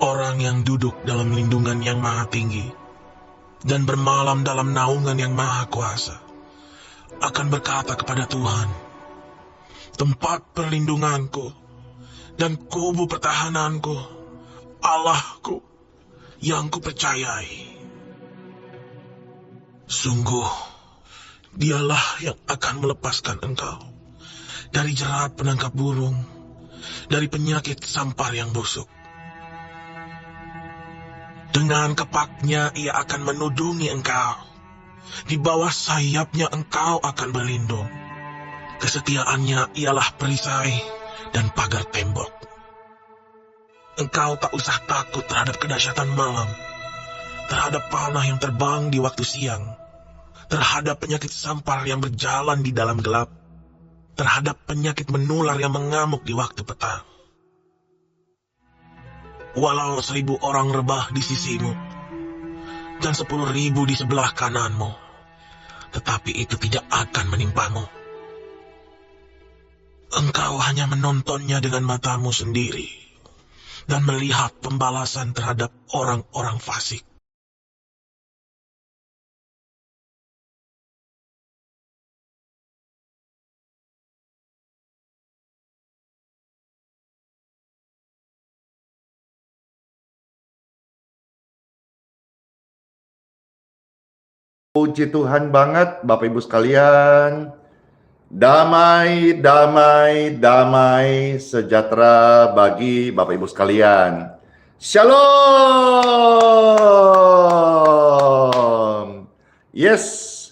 Orang yang duduk dalam lindungan yang maha tinggi dan bermalam dalam naungan yang maha kuasa akan berkata kepada Tuhan, tempat perlindunganku dan kubu pertahananku, Allahku yang kupercayai. Sungguh, dialah yang akan melepaskan engkau dari jerat penangkap burung, dari penyakit sampar yang busuk. Dengan kepaknya ia akan menudungi engkau. Di bawah sayapnya engkau akan berlindung. Kesetiaannya ialah perisai dan pagar tembok. Engkau tak usah takut terhadap kedahsyatan malam, terhadap panah yang terbang di waktu siang, terhadap penyakit sampar yang berjalan di dalam gelap, terhadap penyakit menular yang mengamuk di waktu petang. Walau 1000 orang rebah di sisimu, dan 10.000 di sebelah kananmu, tetapi itu tidak akan menimpamu. Engkau hanya menontonnya dengan matamu sendiri, dan melihat pembalasan terhadap orang-orang fasik. Puji Tuhan banget Bapak Ibu sekalian. Damai, damai, damai sejahtera bagi Bapak Ibu sekalian. Shalom. Yes,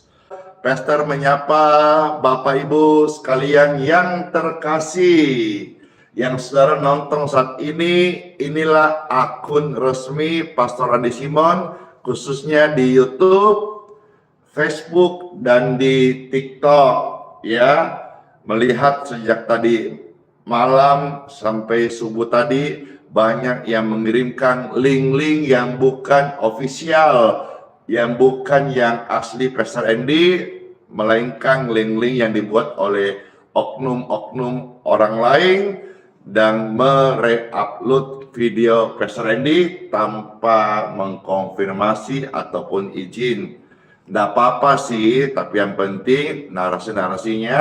Pastor menyapa Bapak Ibu sekalian yang terkasih. Yang saudara nonton saat ini, inilah akun resmi Pastor Randy Simon, khususnya di YouTube, Facebook, dan di TikTok, ya. Melihat sejak tadi malam sampai subuh tadi banyak yang mengirimkan link-link yang bukan official, yang bukan yang asli Pastor Andy, melainkan link-link yang dibuat oleh oknum-oknum orang lain dan mere-upload video Pastor Andy tanpa mengkonfirmasi ataupun izin. Nggak apa-apa sih, tapi yang penting narasi-narasinya,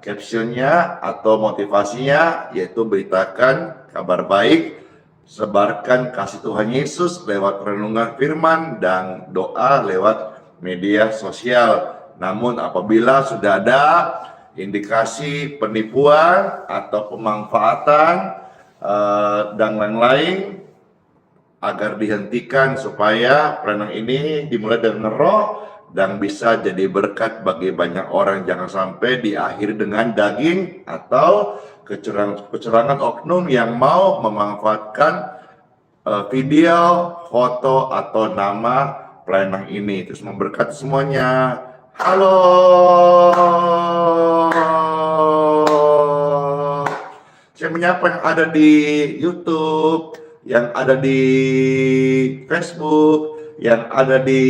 captionnya atau motivasinya yaitu beritakan kabar baik, sebarkan kasih Tuhan Yesus lewat renungan firman dan doa lewat media sosial. Namun apabila sudah ada indikasi penipuan atau pemanfaatan dan lain-lain, agar dihentikan supaya pelayanan ini dimulai dengan roh dan bisa jadi berkat bagi banyak orang. Jangan sampai diakhiri dengan daging atau kecurangan oknum yang mau memanfaatkan video, foto, atau nama pelayanan ini. Terus memberkati semuanya. Halo, saya menyapa yang ada di YouTube, yang ada di Facebook, yang ada di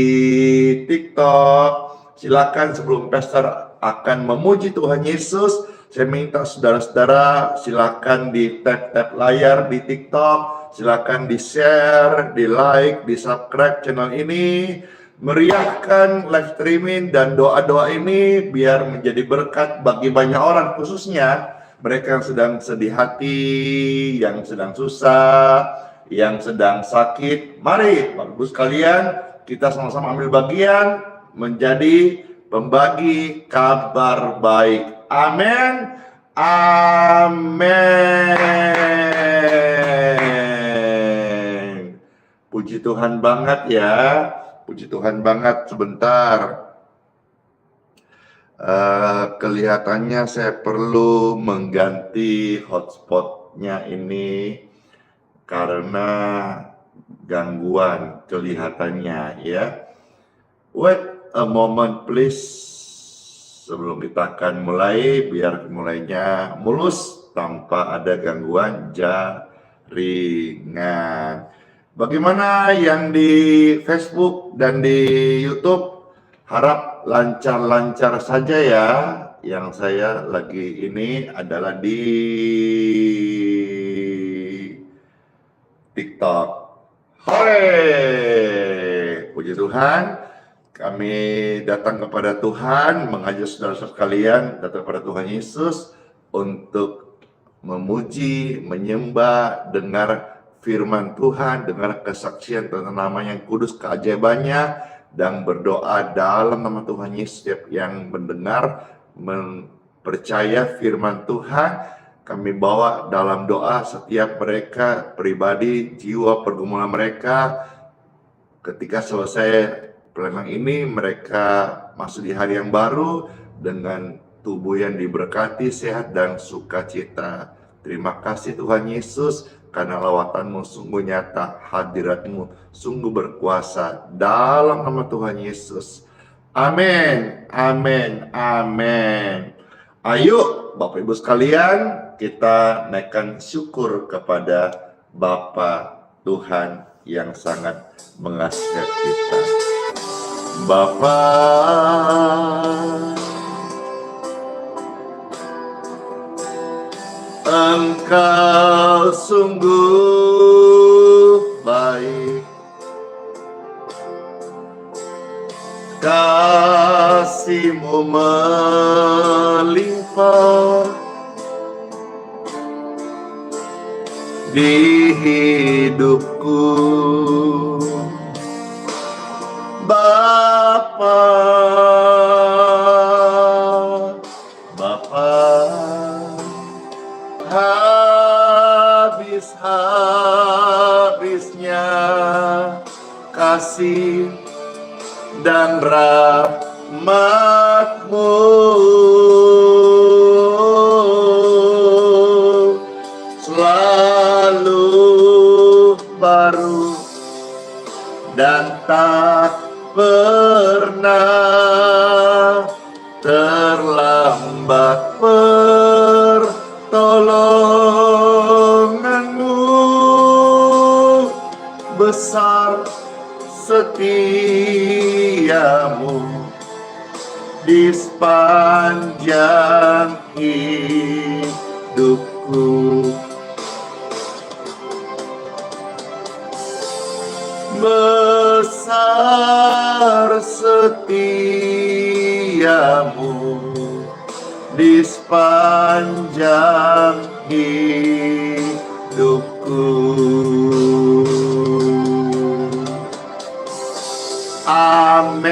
TikTok. Silakan sebelum Pastor akan memuji Tuhan Yesus, saya minta saudara-saudara silakan di tap layar di TikTok, silakan di share, di like, di subscribe channel ini, meriahkan live streaming dan doa-doa ini biar menjadi berkat bagi banyak orang, khususnya mereka yang sedang sedih hati, yang sedang susah, yang sedang sakit. Mari Bapak Ibu sekalian, kita sama-sama ambil bagian menjadi pembagi kabar baik. Amin. Amin. Puji Tuhan banget ya. Puji Tuhan banget. Sebentar. Kelihatannya saya perlu mengganti hotspotnya ini karena gangguan kelihatannya ya. Wait, a moment please. Sebelum kita akan mulai, biar mulainya mulus tanpa ada gangguan jaringan. Bagaimana yang di Facebook dan di YouTube? Harap lancar-lancar saja ya. Yang saya lagi ini adalah di TikTok. Hore! Puji Tuhan, kami datang kepada Tuhan, mengajak saudara-saudara sekalian datang kepada Tuhan Yesus untuk memuji, menyembah, dengar firman Tuhan, dengar kesaksian tentang nama yang kudus, keajaibannya, dan berdoa dalam nama Tuhan Yesus. Setiap yang mendengar, percaya firman Tuhan, kami bawa dalam doa setiap mereka pribadi, jiwa pergumulan mereka. Ketika selesai pelayanan ini, mereka masuk di hari yang baru dengan tubuh yang diberkati, sehat dan sukacita. Terima kasih Tuhan Yesus, karena lawatanmu sungguh nyata, hadiratmu sungguh berkuasa. Dalam nama Tuhan Yesus. Amin, amin, amin. Ayo Bapak Ibu sekalian, kita naikkan syukur kepada Bapa Tuhan yang sangat mengasihi kita. Bapa, Engkau sungguh baik, kasih-Mu melimpah di hidupku. Bapa, Bapa, habis-habisnya kasih dan rahmat-Mu, selalu baru dan tak pernah terlambat pertolongan-Mu, besar setiamu di sepanjang hidupku. Besar setiamu di sepanjang hidupku. Amin.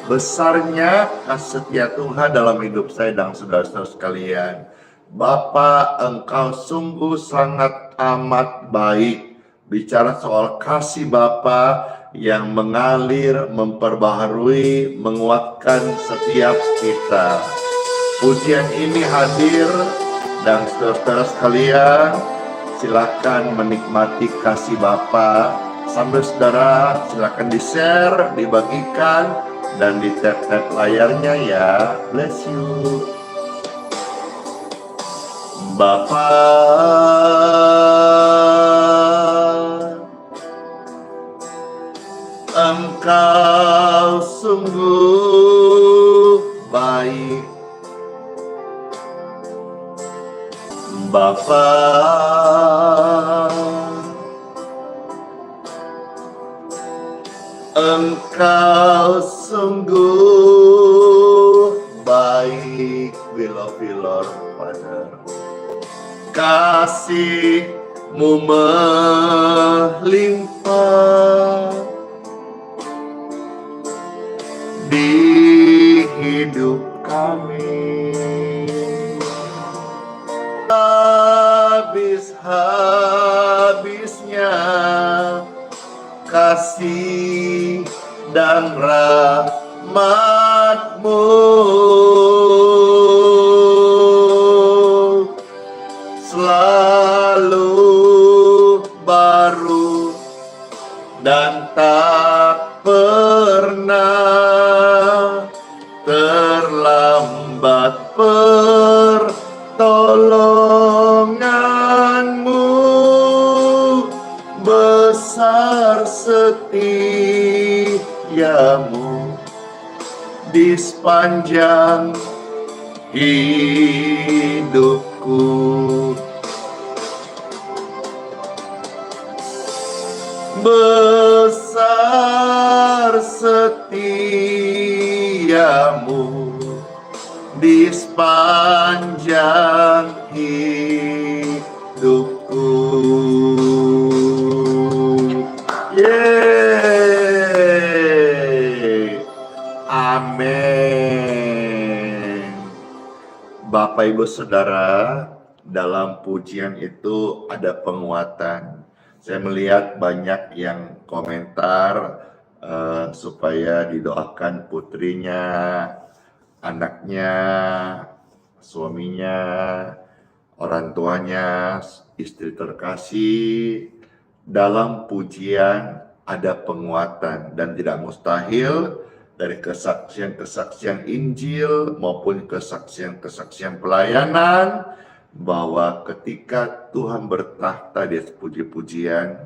Besarnya kasih setia Tuhan dalam hidup saya dan saudara-saudara sekalian. Bapa, Engkau sungguh sangat amat baik. Bicara soal kasih Bapa yang mengalir, memperbaharui, menguatkan setiap kita. Pujian ini hadir dan saudara-saudara sekalian, silakan menikmati kasih Bapa. Sambil saudara, silakan di-share, dibagikan, dan di tap-tap layarnya ya. Bless you. Bapa, Engkau sungguh baik. Bapa, Engkau sungguh baik. We love you Lord, Father. Kasih-Mu melimpah di hidup kami. Habis-habisnya kasih dan rahmat-Mu, selalu baru dan tak pernah terlambat pertolonganmu, besar setiamu di sepanjang hidupku. Besar setiamu di sepanjang hidupku. Yeay. Amin. Bapak Ibu Saudara, dalam pujian itu ada penguatan. Saya melihat banyak yang komentar supaya didoakan putrinya, anaknya, suaminya, orang tuanya, istri terkasih. Dalam pujian ada penguatan dan tidak mustahil dari kesaksian-kesaksian Injil maupun kesaksian-kesaksian pelayanan, bahwa ketika Tuhan bertahta di atas puji-pujian,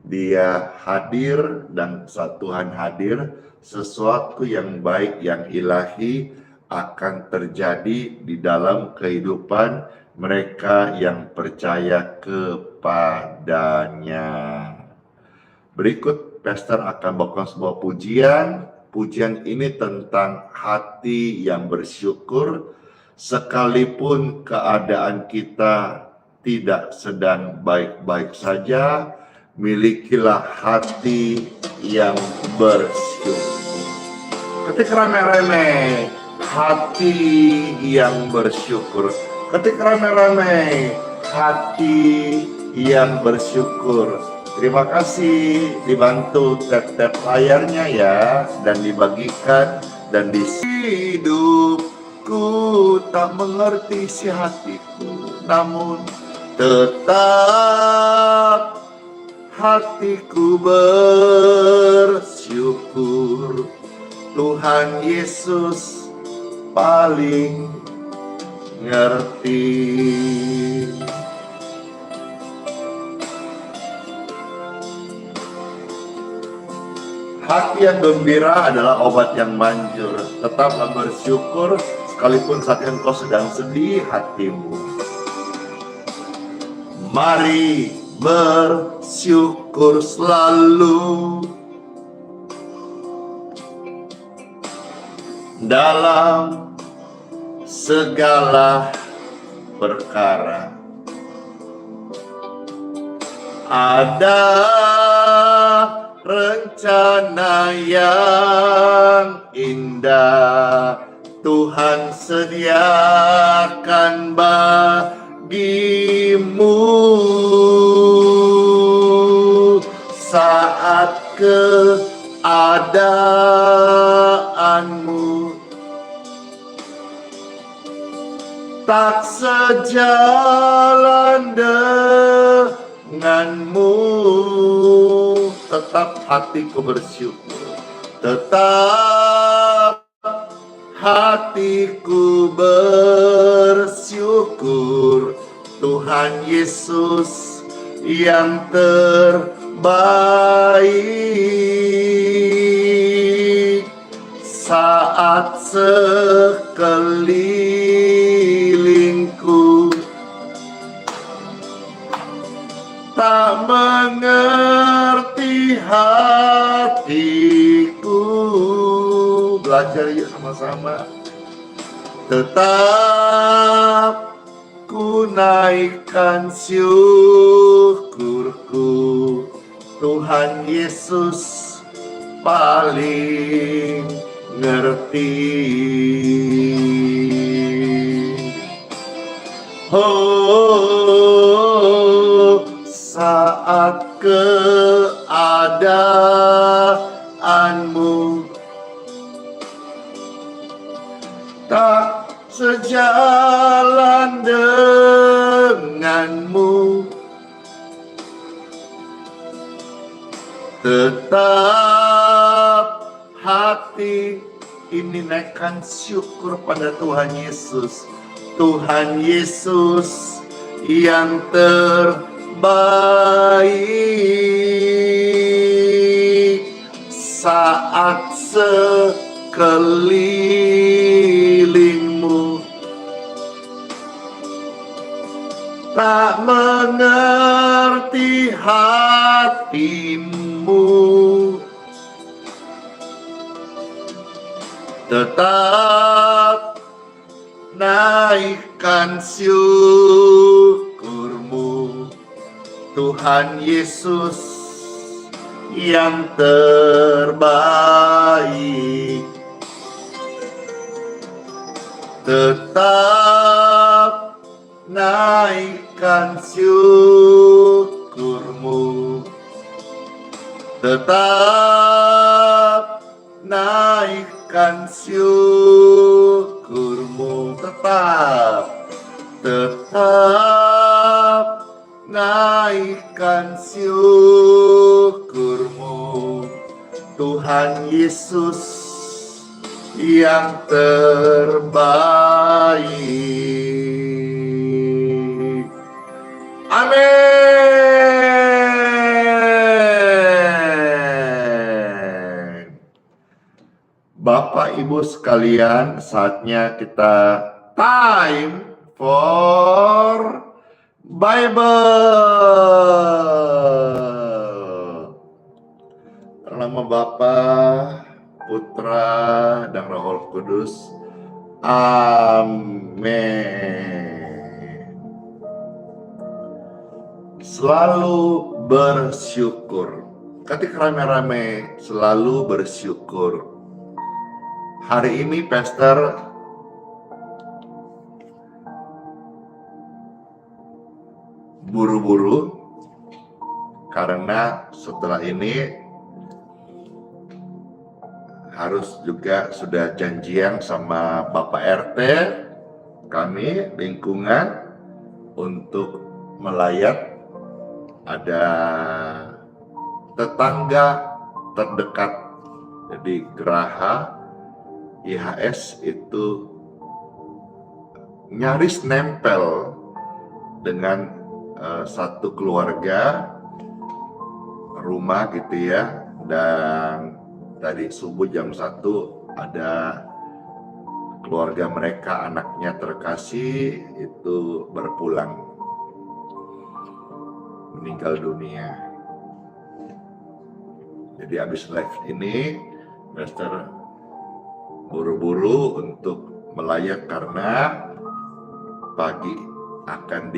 Dia hadir, dan saat Tuhan hadir, sesuatu yang baik, yang ilahi akan terjadi di dalam kehidupan mereka yang percaya kepadanya. Berikut Pastor akan bawakan sebuah pujian. Pujian ini tentang hati yang bersyukur, sekalipun keadaan kita tidak sedang baik-baik saja, milikilah hati yang bersyukur. Ketika rame-rame, hati yang bersyukur. Ketika rame-rame, hati yang bersyukur. Terima kasih, dibantu tap-tap layarnya ya, dan dibagikan dan di hidupku tak mengerti isi hatiku, namun tetap hatiku bersyukur. Tuhan Yesus paling ngerti. Hati yang gembira adalah obat yang manjur. Tetaplah bersyukur sekalipun saat engkau sedang sedih hatimu. Mari bersyukur selalu dalam segala perkara. Ada rencana yang indah Tuhan sediakan bagimu saat keadaanmu tak sejalan denganmu. Tetap hatiku bersyukur, tetap hatiku bersyukur. Tuhan Yesus yang terbaik saat sekelilingku tak mengerti hatiku. Belajar yuk sama-sama. Tetap ku naikkan syukurku. Tuhan Yesus paling ngerti. Oh, saat keadaanmu tak sejalan denganmu, tetap hati ini naikkan syukur pada Tuhan Yesus. Tuhan Yesus yang terbaik saat sekelilingmu tak mengerti hatimu, tetap naikkan syukurmu. Tuhan Yesus yang terbaik, tetap naikkan syukurmu, tetap naikkan syukurmu, tetap naikkan syukurmu. Tuhan Yesus yang terbaik. Amin. Bapak Ibu sekalian, saatnya kita time for Bible. Nama Bapa, Putra, dan Roh Kudus. Amin. Selalu bersyukur. Ketika rame-rame, selalu bersyukur. Hari ini Pastor buru-buru karena setelah ini harus juga sudah janjian sama Bapak RT kami lingkungan untuk melayat. Ada tetangga terdekat, jadi Geraha IHS itu nyaris nempel dengan satu keluarga rumah gitu ya. Dan tadi subuh jam 1 ada keluarga mereka, anaknya terkasih itu berpulang, meninggal dunia. Jadi habis live ini Pastor buru-buru untuk melayat karena pagi akan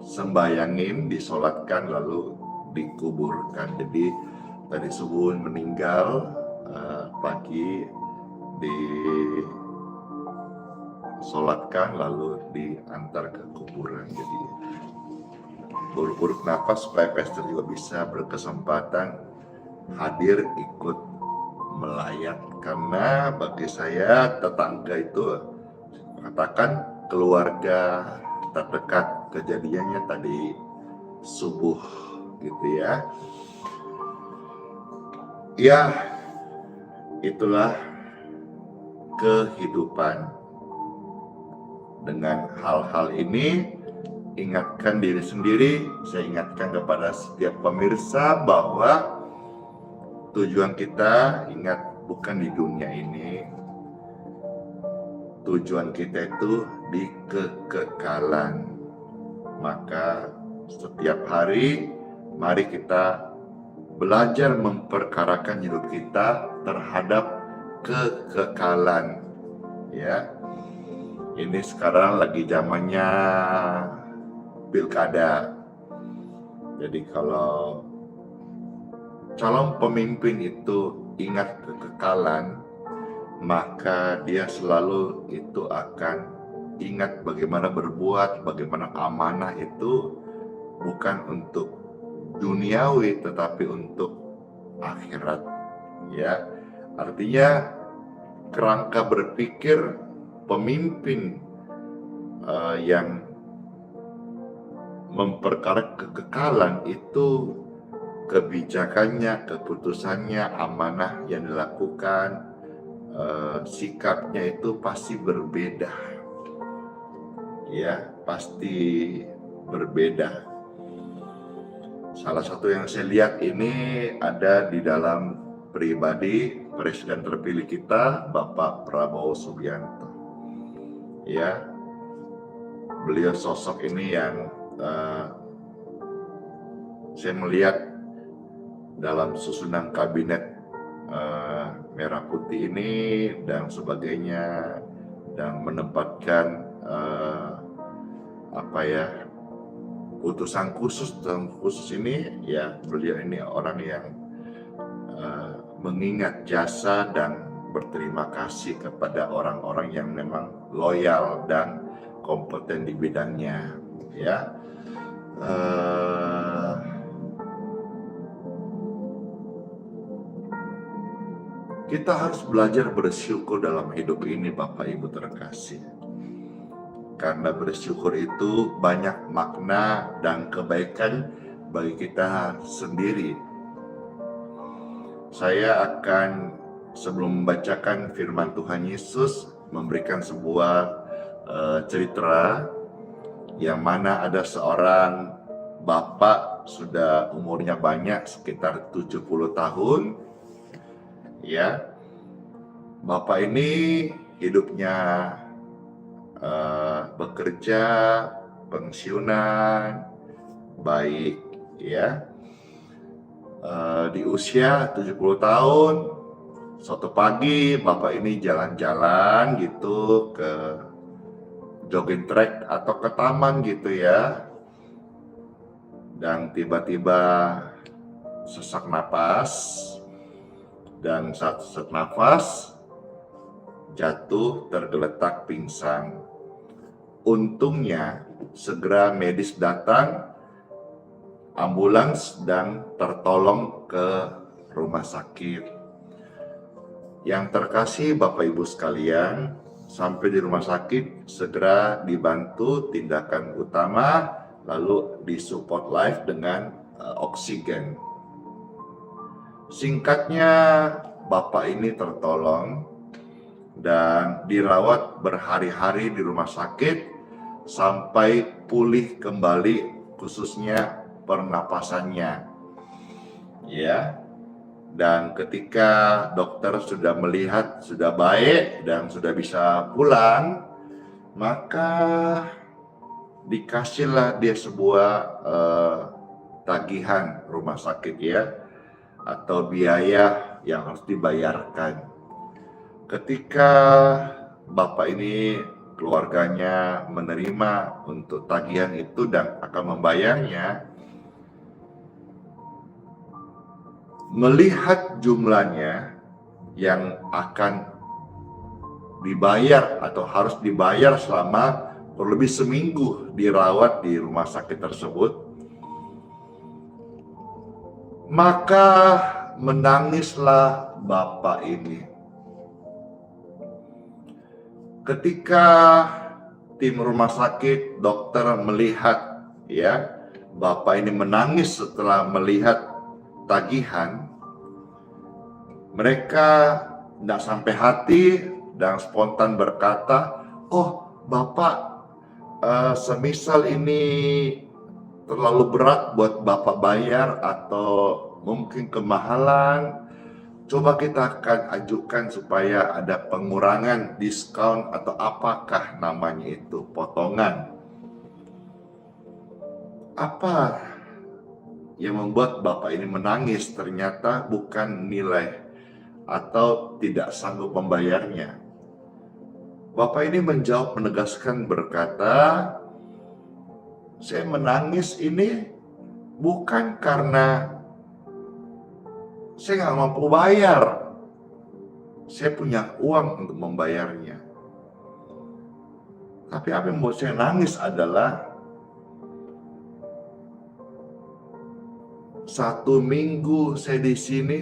disembayangin, disolatkan lalu dikuburkan. Jadi tadi subuh meninggal, pagi disolatkan lalu diantar ke kuburan. Jadi buru-buru kenapa supaya Pastor juga bisa berkesempatan hadir ikut melayat, karena bagi saya tetangga itu katakan keluarga terdekat. Kejadiannya tadi subuh gitu ya. Ya, itulah kehidupan. Dengan hal-hal ini, ingatkan diri sendiri, saya ingatkan kepada setiap pemirsa bahwa tujuan kita, ingat, bukan di dunia ini. Tujuan kita itu di kekekalan. Maka setiap hari, mari kita belajar memperkarakan hidup kita terhadap kekekalan. Ya, ini sekarang lagi zamannya pilkada. Jadi kalau calon pemimpin itu ingat kekekalan, maka dia selalu itu akan ingat bagaimana berbuat, bagaimana amanah itu bukan untuk duniawi tetapi untuk akhirat. Ya, artinya kerangka berpikir pemimpin yang memperkarakan kekekalan itu kebijakannya, keputusannya, amanah yang dilakukan, sikapnya itu pasti berbeda. Ya, pasti berbeda. Salah satu yang saya lihat ini ada di dalam pribadi Presiden terpilih kita, Bapak Prabowo Subianto. Ya, beliau sosok ini yang saya melihat dalam susunan kabinet merah putih ini dan sebagainya, dan menempatkan utusan khusus dan khusus ini, ya beliau ini orang yang mengingat jasa dan berterima kasih kepada orang-orang yang memang loyal dan kompeten di bidangnya. Ya, kita harus belajar bersyukur dalam hidup ini, Bapak Ibu terkasih. Karena bersyukur itu banyak makna dan kebaikan bagi kita sendiri. Saya akan, sebelum membacakan firman Tuhan Yesus, memberikan sebuah cerita yang mana ada seorang bapak sudah umurnya banyak, sekitar 70 tahun. Ya, bapak ini hidupnya bekerja, pensiunan, baik ya. Di usia 70 tahun, suatu pagi bapak ini jalan-jalan gitu ke jogging track atau ke taman gitu ya. Dan tiba-tiba sesak napas, dan saat sesak nafas jatuh tergeletak pingsan. Untungnya segera medis datang, ambulans, dan tertolong ke rumah sakit. Yang terkasih Bapak Ibu sekalian, sampai di rumah sakit segera dibantu tindakan utama, lalu disupport life dengan oksigen. Singkatnya, bapak ini tertolong dan dirawat berhari-hari di rumah sakit sampai pulih kembali, khususnya pernapasannya. Ya. Dan ketika dokter sudah melihat sudah baik dan sudah bisa pulang, maka dikasihlah dia sebuah tagihan rumah sakit ya, atau biaya yang harus dibayarkan. Ketika bapak ini, keluarganya menerima untuk tagihan itu dan akan membayarnya, melihat jumlahnya yang akan dibayar atau harus dibayar selama kurang lebih seminggu dirawat di rumah sakit tersebut, maka menangislah bapak ini. Ketika tim rumah sakit, dokter melihat ya bapak ini menangis setelah melihat tagihan, mereka tidak sampai hati dan spontan berkata, "Oh bapak, semisal ini terlalu berat buat bapak bayar atau mungkin kemahalan, coba kita akan ajukan supaya ada pengurangan, diskon, atau apakah namanya itu, potongan." Apa yang membuat bapak ini menangis? Ternyata bukan nilai atau tidak sanggup membayarnya. Bapak ini menjawab, menegaskan, berkata, "Saya menangis ini bukan karena saya nggak mampu bayar. Saya punya uang untuk membayarnya. Tapi apa yang membuat saya nangis adalah 1 minggu saya di sini,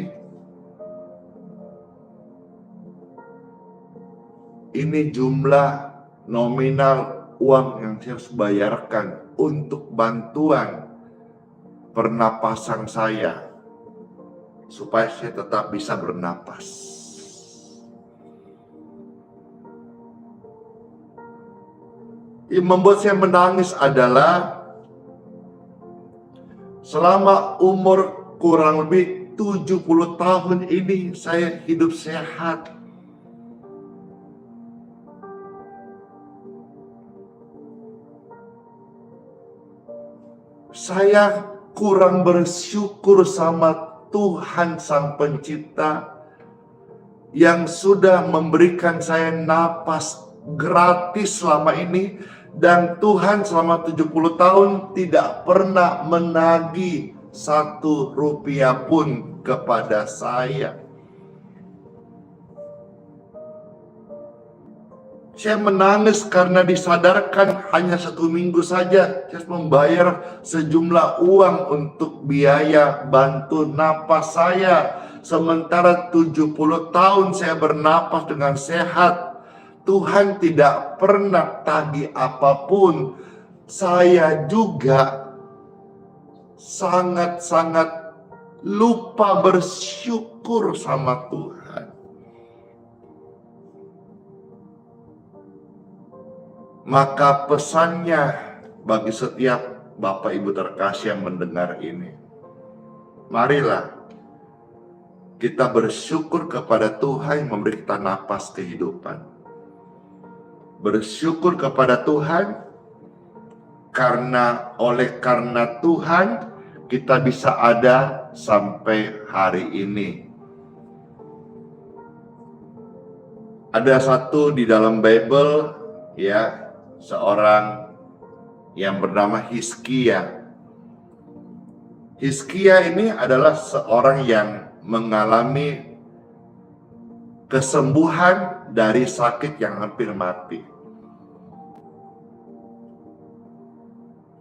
ini jumlah nominal uang yang saya harus bayarkan untuk bantuan pernapasan saya. supaya saya tetap bisa bernapas. Yang membuat saya menangis adalah selama umur kurang lebih 70 tahun ini saya hidup sehat. Saya kurang bersyukur sama Tuhan Sang Pencipta yang sudah memberikan saya napas gratis selama ini, dan Tuhan selama 70 tahun tidak pernah menagih 1 rupiah pun kepada saya. Saya menangis karena disadarkan hanya 1 minggu saja saya membayar sejumlah uang untuk biaya bantu napas saya. Sementara 70 tahun saya bernapas dengan sehat. Tuhan tidak pernah tagih apapun. Saya juga sangat-sangat lupa bersyukur sama Tuhan. Maka pesannya bagi setiap Bapak Ibu terkasih yang mendengar ini, marilah kita bersyukur kepada Tuhan yang memberi kita napas kehidupan. Bersyukur kepada Tuhan karena karena Tuhan kita bisa ada sampai hari ini. Ada satu di dalam Bible, ya, seorang yang bernama Hizkia. Hizkia ini adalah seorang yang mengalami kesembuhan dari sakit yang hampir mati.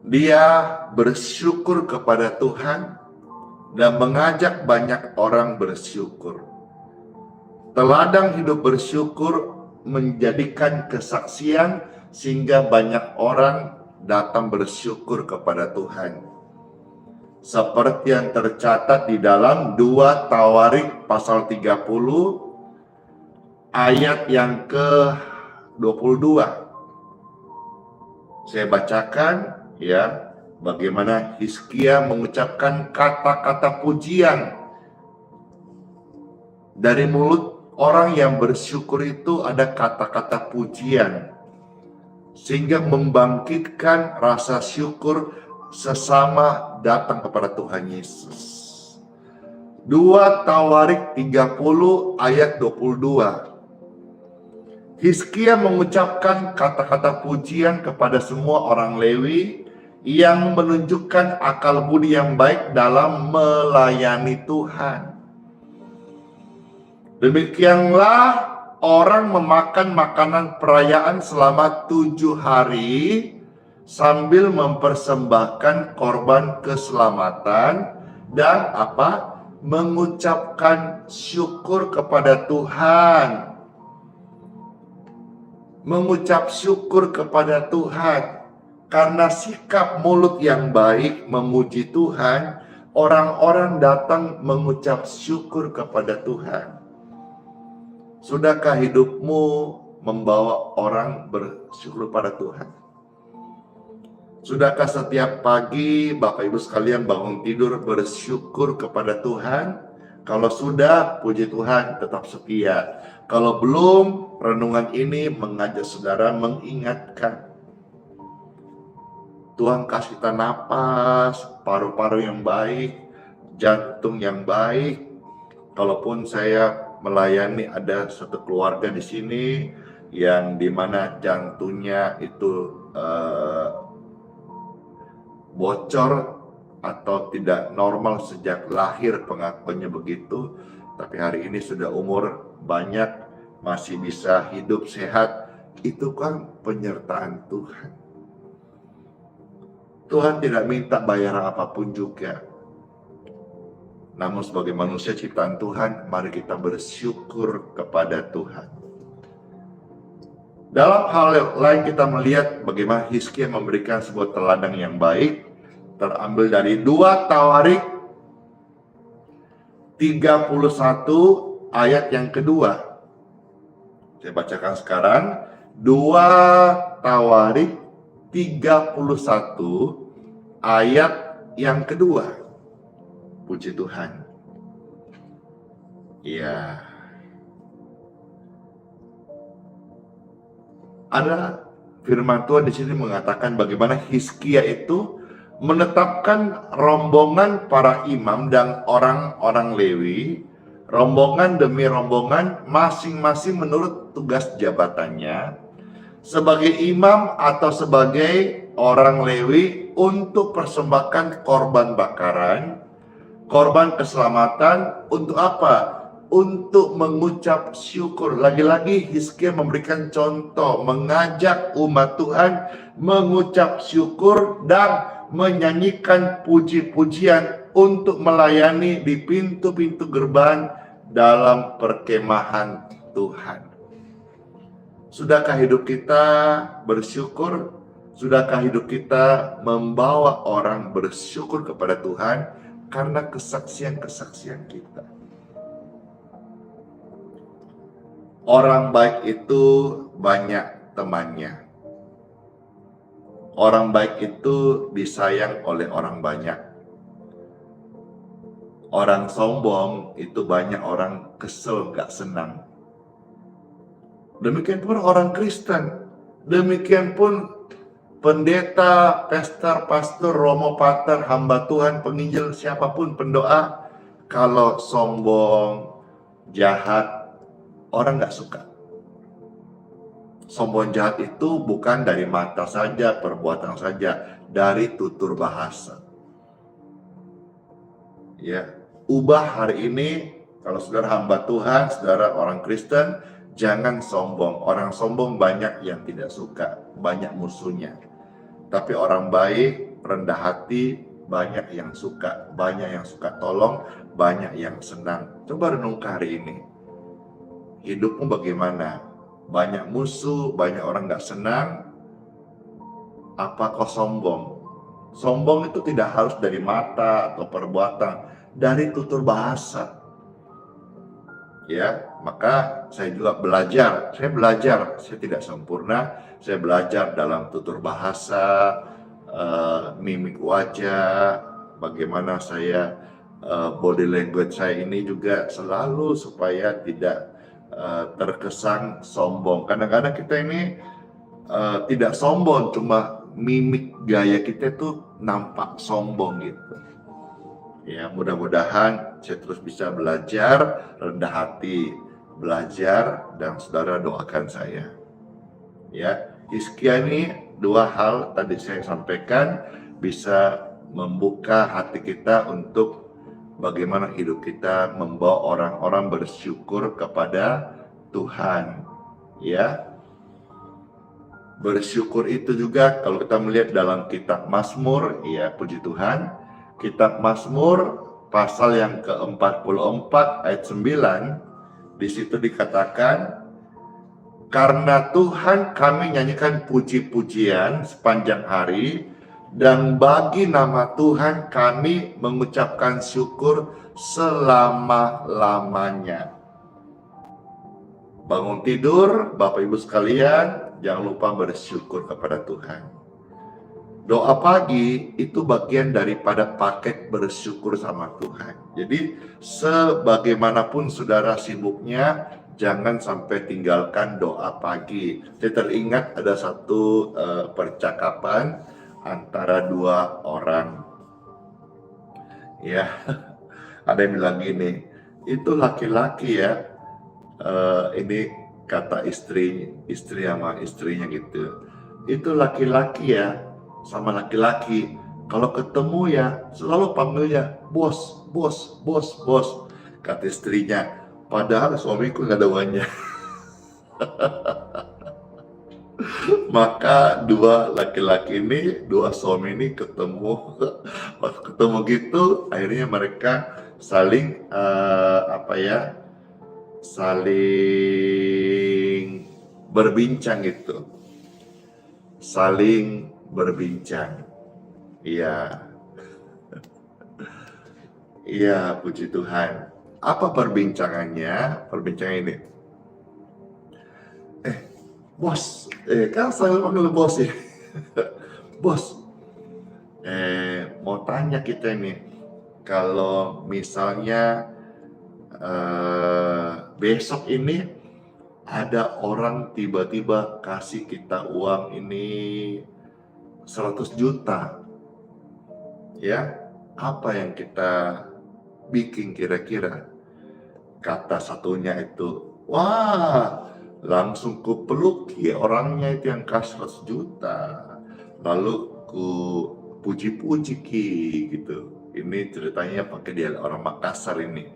Dia bersyukur kepada Tuhan dan mengajak banyak orang bersyukur. Teladan hidup bersyukur menjadikan kesaksian sehingga banyak orang datang bersyukur kepada Tuhan. Seperti yang tercatat di dalam 2 Tawarik pasal 30 ayat yang ke-22. Saya bacakan, ya, bagaimana Hizkia mengucapkan kata-kata pujian. Dari mulut orang yang bersyukur itu ada kata-kata pujian, sehingga membangkitkan rasa syukur sesama datang kepada Tuhan Yesus. 2 Tawarik 30 ayat 22. Hizkia mengucapkan kata-kata pujian kepada semua orang Lewi yang menunjukkan akal budi yang baik dalam melayani Tuhan. Demikianlah orang memakan makanan perayaan selama 7 hari sambil mempersembahkan korban keselamatan dan mengucapkan syukur kepada Tuhan. Mengucap syukur kepada Tuhan. Karena sikap mulut yang baik memuji Tuhan, orang-orang datang mengucap syukur kepada Tuhan. Sudahkah hidupmu membawa orang bersyukur pada Tuhan? Sudahkah setiap pagi Bapak Ibu sekalian bangun tidur bersyukur kepada Tuhan? Kalau sudah, puji Tuhan, tetap setia. Kalau belum, renungan ini mengajak saudara mengingatkan. Tuhan kasih kita napas, paru-paru yang baik, jantung yang baik. Kalaupun saya melayani ada satu keluarga di sini yang dimana jantungnya itu bocor atau tidak normal sejak lahir, pengakuannya begitu, tapi hari ini sudah umur banyak masih bisa hidup sehat. Itu kan penyertaan Tuhan. Tuhan tidak minta bayaran apapun juga. Namun sebagai manusia ciptaan Tuhan, mari kita bersyukur kepada Tuhan. Dalam hal lain kita melihat bagaimana Hizkia memberikan sebuah teladan yang baik, terambil dari 2 Tawarik 31 ayat yang kedua. Saya bacakan sekarang. 2 Tawarik 31 ayat yang kedua. Puji Tuhan. Ya. Ada firman Tuhan di sini mengatakan bagaimana Hizkia itu menetapkan rombongan para imam dan orang-orang Lewi, rombongan demi rombongan, masing-masing menurut tugas jabatannya, sebagai imam atau sebagai orang Lewi untuk persembahkan korban bakaran, korban keselamatan. Untuk apa? Untuk mengucap syukur. Lagi-lagi Hizkia memberikan contoh, mengajak umat Tuhan mengucap syukur dan menyanyikan puji-pujian untuk melayani di pintu-pintu gerbang dalam perkemahan Tuhan. Sudahkah hidup kita bersyukur? Sudahkah hidup kita membawa orang bersyukur kepada Tuhan karena kesaksian-kesaksian kita? Orang baik itu banyak temannya. Orang baik itu disayang oleh orang banyak. Orang sombong itu banyak orang kesel, gak senang. Demikian pun orang Kristen. Demikian pun pendeta, pastor, romo, pater, hamba Tuhan, penginjil, siapapun, pendoa. Kalau sombong, jahat, orang gak suka. Sombong jahat itu bukan dari mata saja, perbuatan saja, dari tutur bahasa. Ya, ubah hari ini. Kalau saudara hamba Tuhan, saudara orang Kristen, jangan sombong. Orang sombong banyak yang tidak suka, banyak musuhnya. Tapi orang baik, rendah hati, banyak yang suka, banyak yang suka tolong, banyak yang senang. Coba renungkan hari ini. Hidupmu bagaimana? Banyak musuh, banyak orang gak senang. Apa kau sombong? Sombong itu tidak harus dari mata atau perbuatan, dari tutur bahasa. Ya, maka saya juga belajar. Saya tidak sempurna. Saya belajar dalam tutur bahasa, mimik wajah, bagaimana saya body language saya ini juga selalu supaya tidak terkesan sombong. Kadang-kadang kita ini tidak sombong, cuma mimik gaya kita itu nampak sombong gitu. Ya, mudah-mudahan saya terus bisa belajar rendah hati, belajar, dan saudara doakan saya. Ya, Hizkia ini dua hal tadi saya sampaikan bisa membuka hati kita untuk bagaimana hidup kita membawa orang-orang bersyukur kepada Tuhan. Ya, bersyukur itu juga kalau kita melihat dalam kitab Mazmur, ya puji Tuhan, kitab Mazmur pasal yang ke-44 ayat 9, di situ dikatakan, karena Tuhan kami nyanyikan puji-pujian sepanjang hari, dan bagi nama Tuhan kami mengucapkan syukur selama-lamanya. Bangun tidur, Bapak Ibu sekalian, jangan lupa bersyukur kepada Tuhan. Doa pagi itu bagian daripada paket bersyukur sama Tuhan. Jadi sebagaimanapun saudara sibuknya, jangan sampai tinggalkan doa pagi. Saya teringat ada satu percakapan antara dua orang. Ya, ada yang bilang gini, itu laki-laki ya, ini kata istri sama istrinya gitu. Itu laki-laki ya, sama laki-laki, kalau ketemu ya selalu panggilnya bos, bos, bos, bos. Kata istrinya, padahal suamiku nggak ada uangnya. Maka dua laki-laki ini, dua suami ini ketemu, waktu ketemu gitu, akhirnya mereka saling saling berbincang gitu, saling berbincang. Iya, iya puji Tuhan. Apa perbincangannya? Perbincangan ini. Bos, kan selalu panggil bos ya. Bos, mau tanya kita nih, kalau misalnya besok ini ada orang tiba-tiba kasih kita uang ini 100 juta, ya, apa yang kita bikin kira-kira? Kata satunya itu, wah, langsung ku peluk ya orangnya itu yang kasih 100 juta, lalu ku puji-puji Ki gitu. Ini ceritanya pakai dia orang Makassar ini.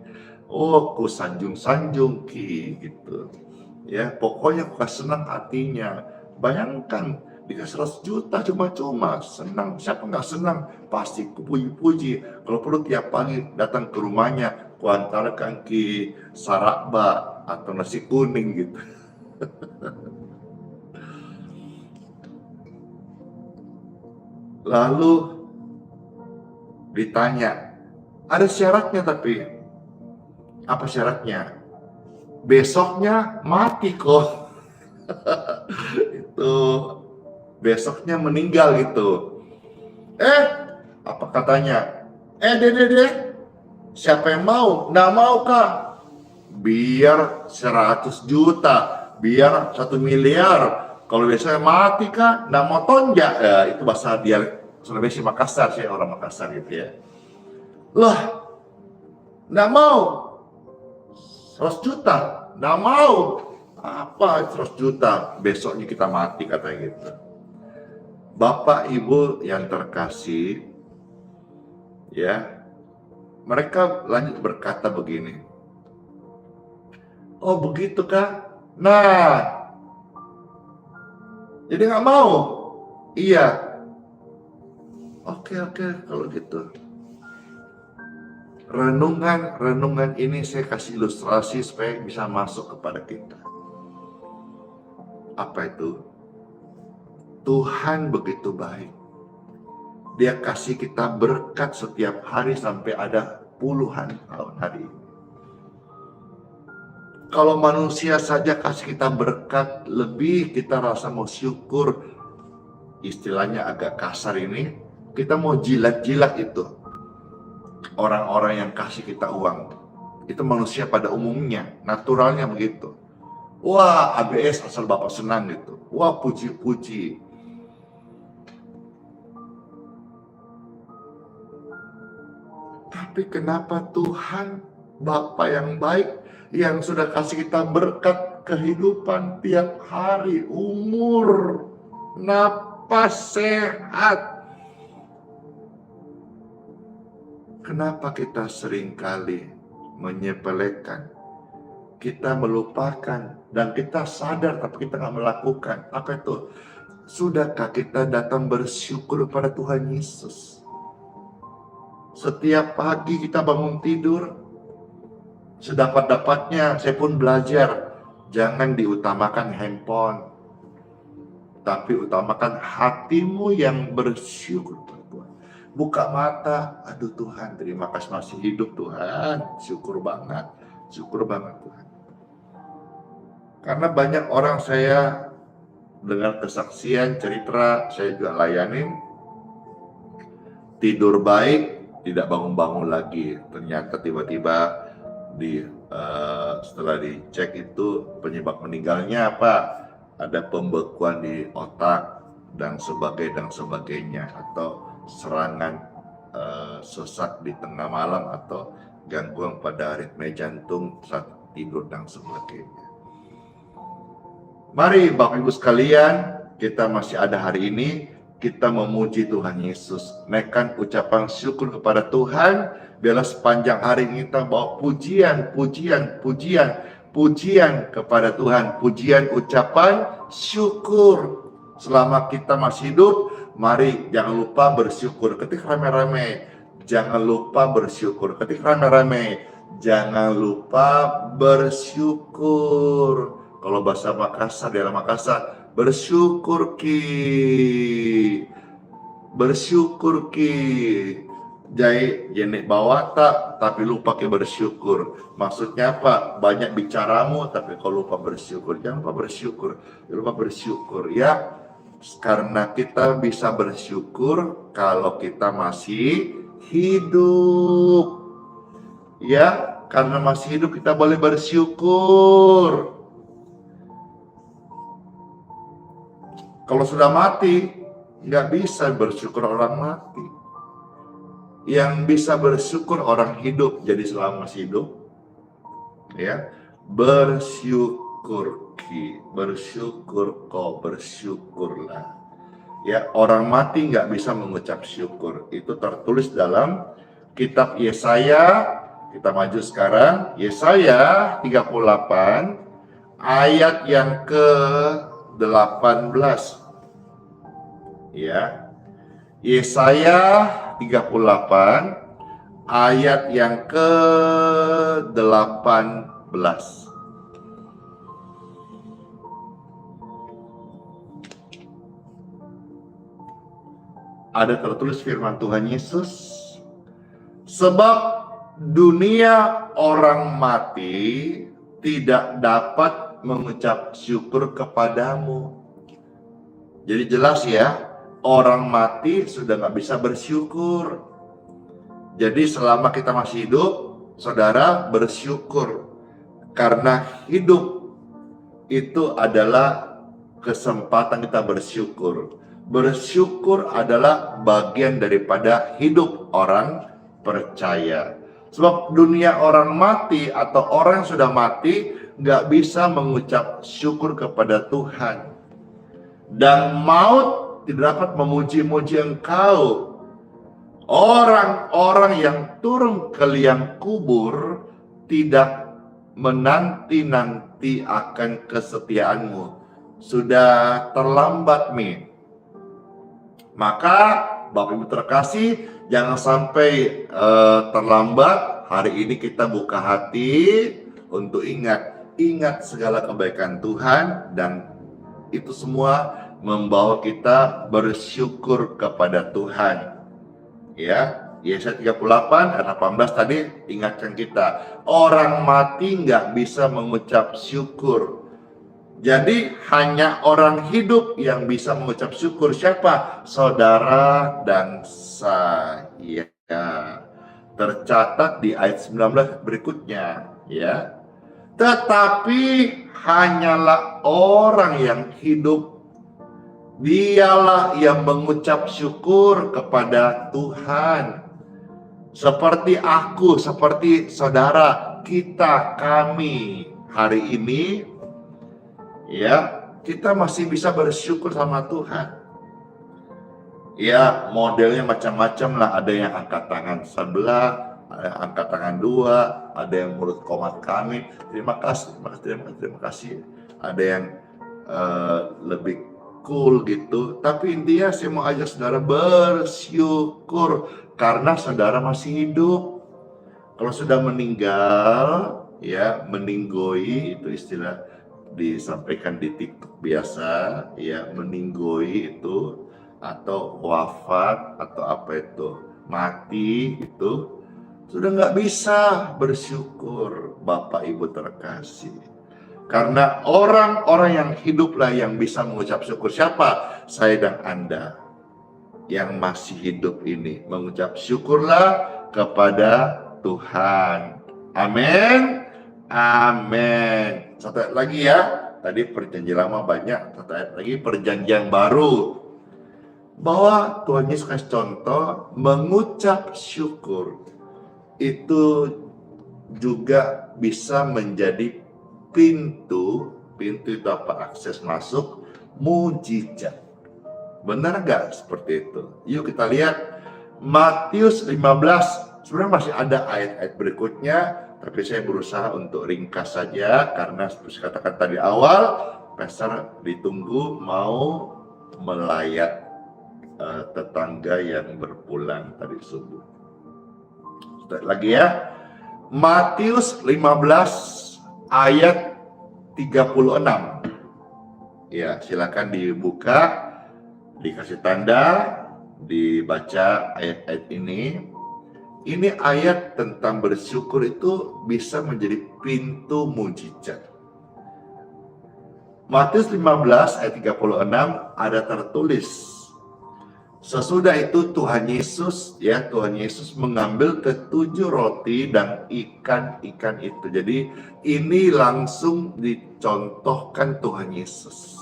Oh, ku sanjung-sanjung Ki gitu. Ya, pokoknya ku senang hatinya. Bayangkan dikasih 100 juta cuma-cuma, senang. Siapa nggak senang? Pasti ku puji-puji. Kalau perlu tiap pagi datang ke rumahnya, ku antarkan Ki sarakba atau nasi kuning gitu. Lalu ditanya, ada syaratnya tapi. Apa syaratnya? Besoknya mati kok. Itu besoknya meninggal gitu. Apa katanya? Dede, siapa yang mau? Nggak mau Kak. Biar 100 juta, biar 1 miliar. Kalau biasanya mati Kak, nggak mau tonjak. Ya, itu bahasa dialek Sulawesi Makassar, saya orang Makassar gitu ya. Lah, nggak mau 100 juta, nggak mau. Apa 100 juta? Besoknya kita mati katanya gitu. Bapak Ibu yang terkasih, ya, mereka lanjut berkata begini. Oh begitu Kak? Nah, jadi nggak mau? Iya. Oke, kalau gitu. Renungan ini saya kasih ilustrasi supaya bisa masuk kepada kita. Apa itu? Tuhan begitu baik. Dia kasih kita berkat setiap hari sampai ada puluhan tahun hari ini. Kalau manusia saja kasih kita berkat lebih, kita rasa mau syukur. Istilahnya agak kasar ini, kita mau jilat-jilat itu. Orang-orang yang kasih kita uang. Itu manusia pada umumnya, naturalnya begitu. Wah, ABS asal Bapak senang gitu. Wah, puji-puji. Tapi kenapa Tuhan, Bapa yang baik, yang sudah kasih kita berkat kehidupan tiap hari, umur, napas, sehat. Kenapa kita seringkali menyepelekan, kita melupakan, dan kita sadar tapi kita nggak melakukan. Apa itu? Sudahkah kita datang bersyukur pada Tuhan Yesus? Setiap pagi kita bangun tidur, sedapat-dapatnya saya pun belajar, jangan diutamakan handphone, tapi utamakan hatimu yang bersyukur pada Tuhan. Buka mata, aduh Tuhan, terima kasih masih hidup Tuhan, syukur banget Tuhan. Karena banyak orang saya dengan kesaksian cerita saya juga layanin, tidur baik, tidak bangun-bangun lagi. Ternyata tiba-tiba setelah dicek itu penyebab meninggalnya apa? Ada pembekuan di otak dan sebagainya, atau serangan sesak di tengah malam, atau gangguan pada ritme jantung saat tidur dan sebagainya. Mari Bapak Ibu sekalian, kita masih ada hari ini, kita memuji Tuhan Yesus, naikkan ucapan syukur kepada Tuhan. Biarlah sepanjang hari ini kita bawa pujian kepada Tuhan, pujian, ucapan syukur. Selama kita masih hidup, mari jangan lupa bersyukur. Ketik rame-rame, jangan lupa bersyukur. Ketik rame-rame, jangan lupa bersyukur. Kalau bahasa Makassar, daerah Makassar, bersyukur Ki. Jai jenek bawa tak, tapi lupa ke bersyukur. Maksudnya apa? Banyak bicaramu, tapi kau lupa bersyukur. Jangan lupa bersyukur, lupa bersyukur ya. Karena kita bisa bersyukur kalau kita masih hidup. Ya, karena masih hidup kita boleh bersyukur. Kalau sudah mati, nggak bisa bersyukur orang mati. Yang bisa bersyukur orang hidup. Jadi selama masih hidup, ya, bersyukur kau, bersyukurlah. Ya, orang mati nggak bisa mengucap syukur. Itu tertulis dalam kitab Yesaya. Kita maju sekarang, Yesaya 38 ayat yang ke-18. Ya. Yesaya 38 ayat yang ke-18. Ada tertulis firman Tuhan Yesus, sebab dunia orang mati tidak dapat mengucap syukur kepadamu. Jadi jelas ya, orang mati sudah nggak bisa bersyukur. Jadi selama kita masih hidup, saudara bersyukur. Karena hidup itu adalah kesempatan kita bersyukur. Bersyukur adalah bagian daripada hidup orang percaya. Sebab dunia orang mati atau orang yang sudah mati nggak bisa mengucap syukur kepada Tuhan. Dan maut tidak dapat memuji-muji engkau. Orang-orang yang turun ke liang kubur tidak menanti-nanti akan kesetiaanmu. Sudah terlambat, Mi. Maka Bapak Ibu terkasih, jangan sampai terlambat. Hari ini kita buka hati untuk ingat segala kebaikan Tuhan, dan itu semua membawa kita bersyukur kepada Tuhan. Ya, Yesaya 38 ayat 18 tadi ingatkan kita, orang mati nggak bisa mengucap syukur. Jadi hanya orang hidup yang bisa mengucap syukur. Siapa? Saudara dan saya. Tercatat di ayat 19 berikutnya, ya. Tetapi hanyalah orang yang hidup, dialah yang mengucap syukur kepada Tuhan. Seperti aku, seperti saudara, kami hari ini, ya, kita masih bisa bersyukur sama Tuhan. Ya, modelnya macam-macam lah. Ada yang angkat tangan sebelah, ada yang angkat tangan dua, ada yang mulut komat kami. Terima kasih. Ada yang lebih cool gitu. Tapi intinya saya mau ajak saudara bersyukur karena saudara masih hidup. Kalau sudah meninggal, ya, meninggoi, itu istilah disampaikan di TikTok biasa, ya, meninggoi itu, atau wafat, atau apa itu, mati, itu sudah nggak bisa bersyukur, Bapak Ibu terkasih. Karena orang-orang yang hiduplah yang bisa mengucap syukur. Siapa? Saya dan Anda yang masih hidup ini mengucap syukurlah kepada Tuhan. Amin. Amin. Satu ayat lagi ya. Tadi perjanjian lama banyak, satu ayat lagi perjanjian baru. Bahwa Tuhan Yesus kasih contoh mengucap syukur itu juga bisa menjadi pintu itu apa? Akses masuk mujizat. Benar nggak seperti itu? Yuk kita lihat Matius 15. Sebenarnya masih ada ayat-ayat berikutnya, tapi saya berusaha untuk ringkas saja karena seperti katakan tadi awal, pastor ditunggu mau melayat tetangga yang berpulang tadi subuh. Lagi ya, Matius 15 ayat 36. Ya, silakan dibuka, dikasih tanda, dibaca ayat-ayat ini. Ini ayat tentang bersyukur itu bisa menjadi pintu mujizat. Matius 15 ayat 36 ada tertulis, sesudah itu Tuhan Yesus mengambil ketujuh roti dan ikan-ikan itu. Jadi ini langsung dicontohkan Tuhan Yesus.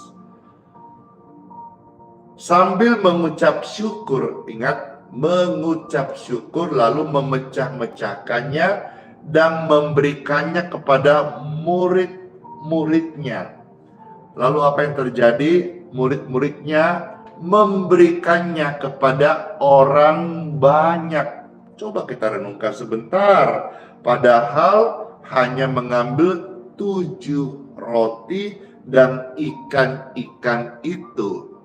Sambil mengucap syukur, ingat, mengucap syukur lalu memecah-mecahkannya dan memberikannya kepada murid-muridnya. Lalu apa yang terjadi? Murid-muridnya memberikannya kepada orang banyak. Coba kita renungkan sebentar. Padahal hanya mengambil 7 roti dan ikan-ikan itu.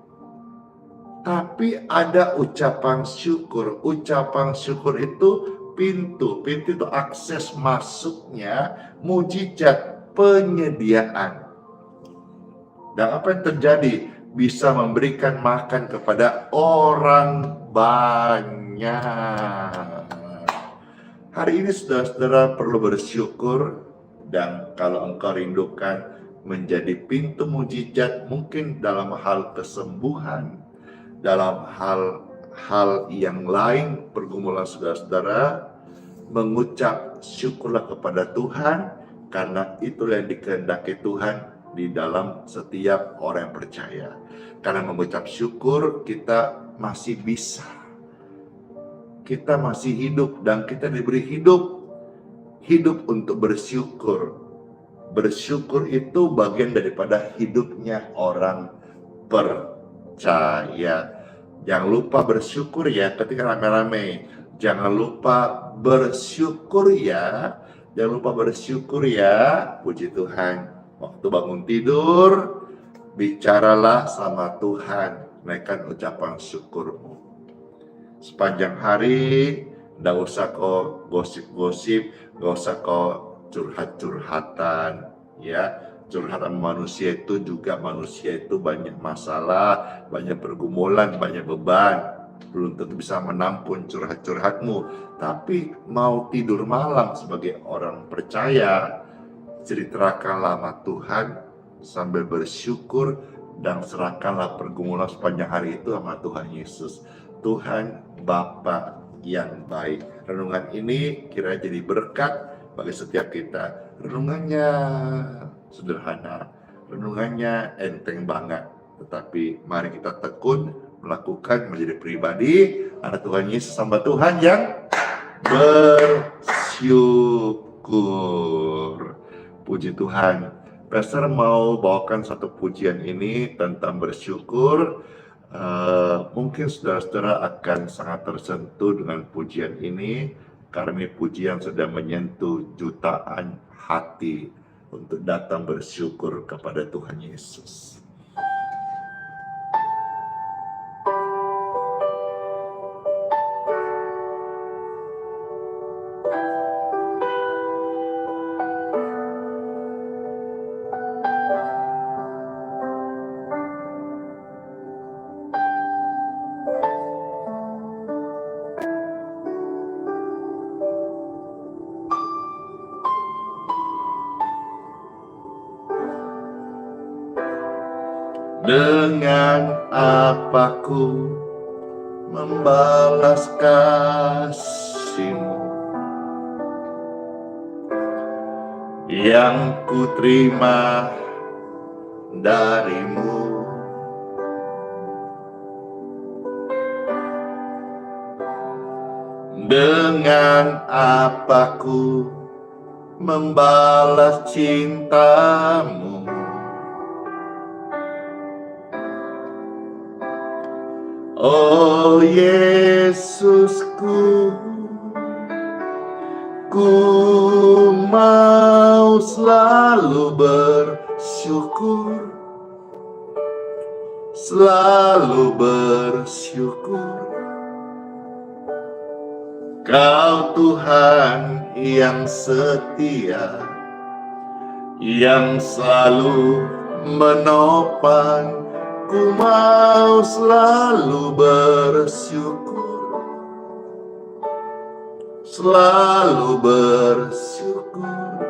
Tapi ada ucapan syukur. Ucapan syukur itu pintu. Pintu itu akses masuknya mujizat, penyediaan. Dan apa yang terjadi? Bisa memberikan makan kepada orang banyak. Hari ini saudara-saudara perlu bersyukur. Dan kalau engkau rindukan menjadi pintu mujizat, mungkin dalam hal kesembuhan, dalam hal yang lain, pergumulan saudara-saudara, mengucap syukurlah kepada Tuhan, karena itulah yang dikehendaki Tuhan di dalam setiap orang yang percaya. Karena mengucap syukur, kita masih bisa, kita masih hidup, dan kita diberi hidup untuk bersyukur. Bersyukur itu bagian daripada hidupnya orang percaya. Jangan lupa bersyukur ya ketika rame-rame. Jangan lupa bersyukur ya. Jangan lupa bersyukur ya. Puji Tuhan. Waktu bangun tidur, bicaralah sama Tuhan. Naikkan ucapan syukurmu. Sepanjang hari, nggak usah kau gosip-gosip, nggak usah kau curhat-curhatan, ya. Curhatan manusia itu juga, manusia itu banyak masalah, banyak pergumulan, banyak beban. Belum tentu bisa menampung curhat-curhatmu. Tapi mau tidur malam sebagai orang percaya, ceritakanlah sama Tuhan sambil bersyukur, dan serahkanlah pergumulan sepanjang hari itu sama Tuhan Yesus. Tuhan Bapa yang baik. Renungan ini kira jadi berkat bagi setiap kita. Renungannya sederhana, renungannya enteng banget, tetapi mari kita tekun melakukan menjadi pribadi anak Tuhan Yesus, hamba Tuhan yang bersyukur. Puji Tuhan. Pastor mau bawakan satu pujian ini tentang bersyukur. Mungkin saudara-saudara akan sangat tersentuh dengan pujian ini, karena ini pujian sudah menyentuh jutaan hati untuk datang bersyukur kepada Tuhan Yesus. Dengan apa ku membalas kasih-Mu yang ku terima dari-Mu? Dengan apa ku membalas cinta-Mu? Oh Yesusku, ku mau selalu bersyukur, selalu bersyukur. Kau Tuhan yang setia, yang selalu menopang. Ku mau selalu bersyukur, selalu bersyukur.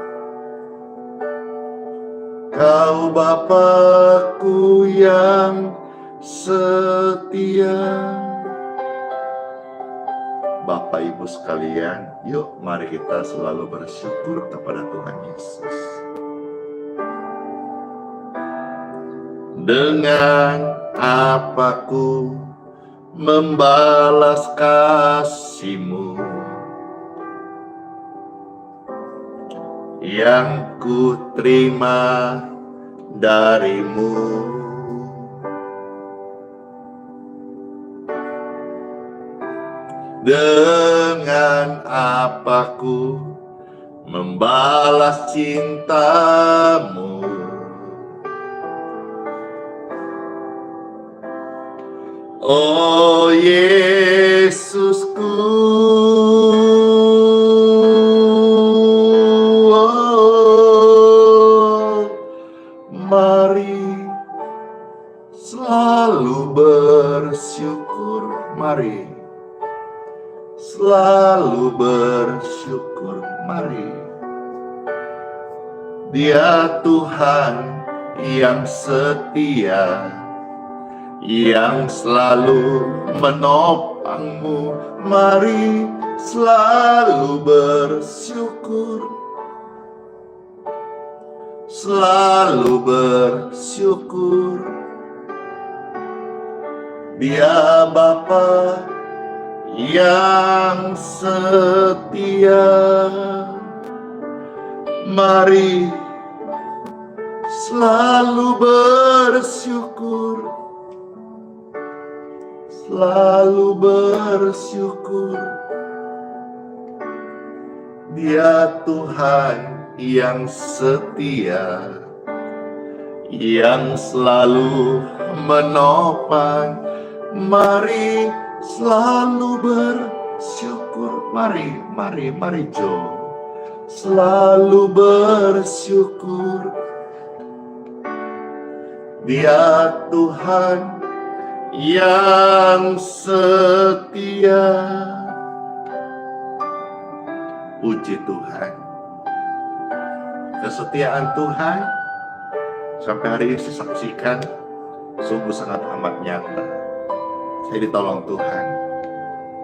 Kau Bapakku yang setia. Bapak Ibu sekalian, yuk mari kita selalu bersyukur kepada Tuhan Yesus. Dengan apaku membalas kasih-Mu yang ku terima dari-Mu. Dengan apaku membalas cinta-Mu. Oh Yesusku, oh, mari selalu bersyukur, mari selalu bersyukur, mari. Dia Tuhan yang setia, yang selalu menopang-Mu. Mari selalu bersyukur, selalu bersyukur. Dia Bapa yang setia. Mari selalu bersyukur, selalu bersyukur. Dia Tuhan yang setia, yang selalu menopang. Mari selalu bersyukur. Mari Jo. Selalu bersyukur. Dia Tuhan yang setia. Puji Tuhan. Kesetiaan Tuhan sampai hari ini saya saksikan sungguh sangat amat nyata. Saya ditolong Tuhan.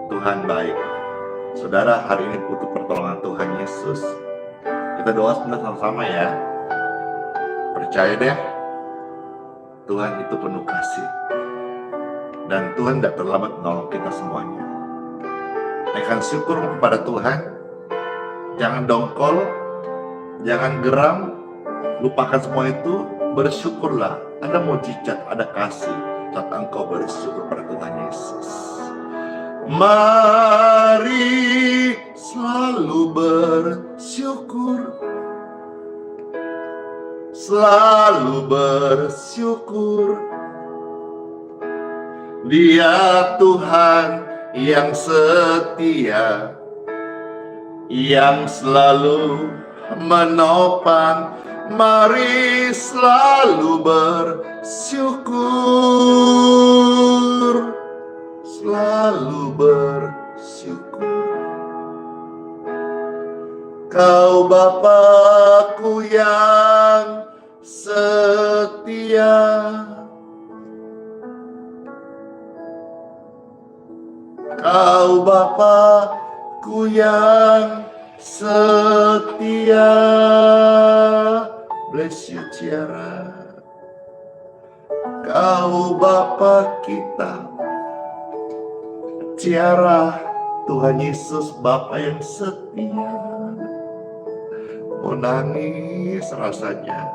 Tuhan baik. Saudara, hari ini butuh pertolongan Tuhan Yesus. Kita doa sebentar sama-sama ya. Percaya deh, Tuhan itu penuh kasih. Dan Tuhan tidak terlambat menolong kita semuanya. Naikkan syukur kepada Tuhan. Jangan dongkol, jangan geram, lupakan semua itu. Bersyukurlah, ada mujizat, ada kasih saat engkau bersyukur pada Tuhan Yesus. Mari selalu bersyukur, selalu bersyukur. Dia Tuhan yang setia, yang selalu menopang. Mari selalu bersyukur, selalu bersyukur. Kau Bapakku yang setia. Kau Bapakku yang setia. Bless you Ciara. Kau Bapa kita, Ciara. Tuhan Yesus Bapa yang setia. Mau nangis rasanya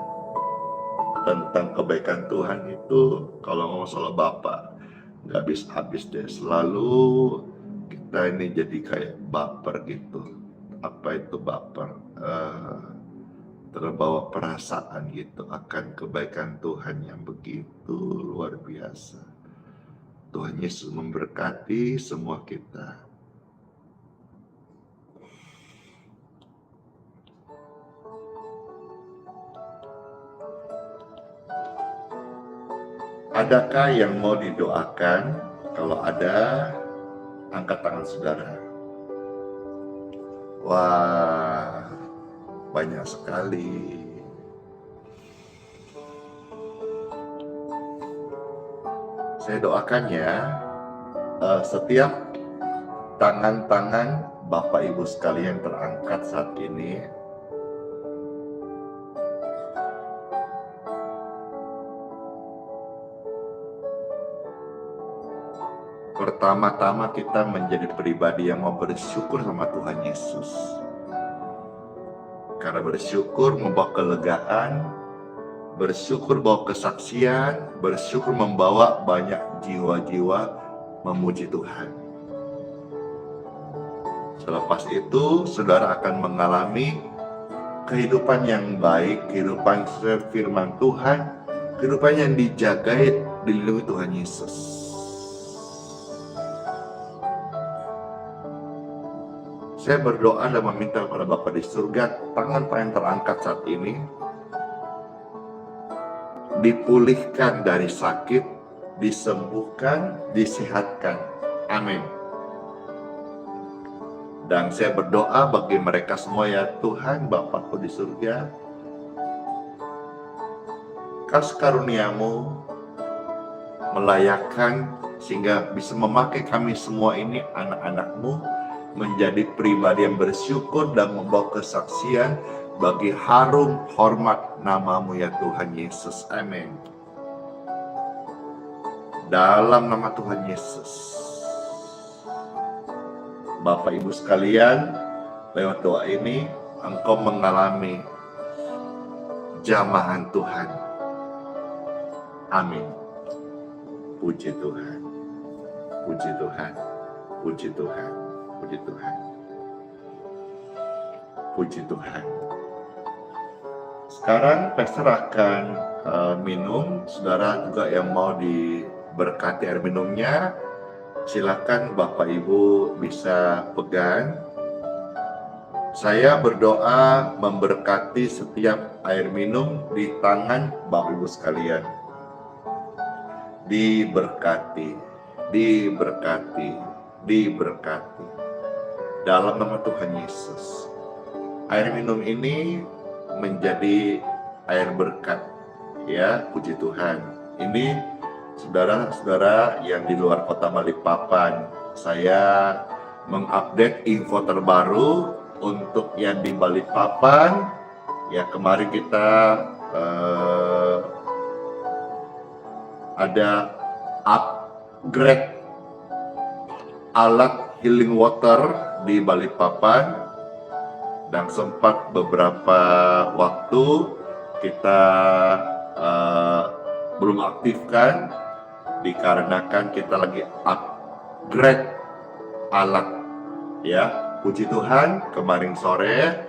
tentang kebaikan Tuhan itu. Kalau ngomong soal Bapa nggak habis-habis deh. Selalu kita ini jadi kayak baper gitu. Apa itu baper? Terbawa perasaan gitu akan kebaikan Tuhan yang begitu luar biasa. Tuhan Yesus memberkati semua kita. Adakah yang mau didoakan? Kalau ada, angkat tangan saudara. Wah, banyak sekali. Saya doakan ya, setiap tangan-tangan Bapak Ibu sekalian terangkat saat ini, pertama-tama kita menjadi pribadi yang mau bersyukur sama Tuhan Yesus. Karena bersyukur membawa kelegaan, bersyukur bawa kesaksian, bersyukur membawa banyak jiwa-jiwa memuji Tuhan. Selepas itu, saudara akan mengalami kehidupan yang baik, kehidupan sesuai firman Tuhan, kehidupan yang dijagai, dilindungi Tuhan Yesus. Saya berdoa dan meminta kepada Bapa di surga, tangan yang terangkat saat ini dipulihkan dari sakit, disembuhkan, disehatkan. Amin. Dan saya berdoa bagi mereka semua ya Tuhan Bapakku di surga, kasih karuniamu melayakkan sehingga bisa memakai kami semua ini anak-anakmu menjadi pribadi yang bersyukur dan membawa kesaksian bagi harum hormat namamu ya Tuhan Yesus. Amin. Dalam nama Tuhan Yesus, Bapak Ibu sekalian, lewat doa ini engkau mengalami jamahan Tuhan. Amin. Puji Tuhan, puji Tuhan, puji Tuhan, puji Tuhan, puji Tuhan. Sekarang pastor akan minum. Saudara juga yang mau diberkati air minumnya, silakan Bapak Ibu bisa pegang. Saya berdoa memberkati setiap air minum di tangan Bapak Ibu sekalian. Diberkati, diberkati, diberkati. Dalam nama Tuhan Yesus. Air minum ini menjadi air berkat. Ya, puji Tuhan. Ini saudara-saudara yang di luar kota Balikpapan, saya mengupdate info terbaru untuk yang di Balikpapan. Ya, kemarin kita ada upgrade alat healing water di Balikpapan, dan sempat beberapa waktu kita belum aktifkan dikarenakan kita lagi upgrade alat. Ya, puji Tuhan, kemarin sore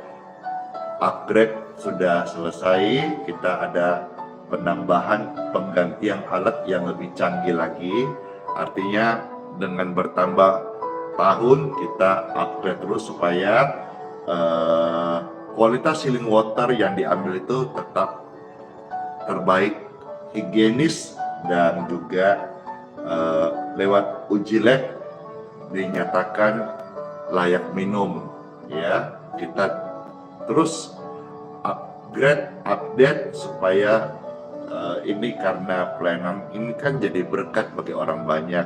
upgrade sudah selesai. Kita ada penambahan penggantian alat yang lebih canggih lagi. Artinya dengan bertambah tahun kita upgrade terus supaya kualitas healing water yang diambil itu tetap terbaik, higienis, dan juga lewat uji lab dinyatakan layak minum. Ya, kita terus update supaya ini karena pelayanan ini kan jadi berkat bagi orang banyak.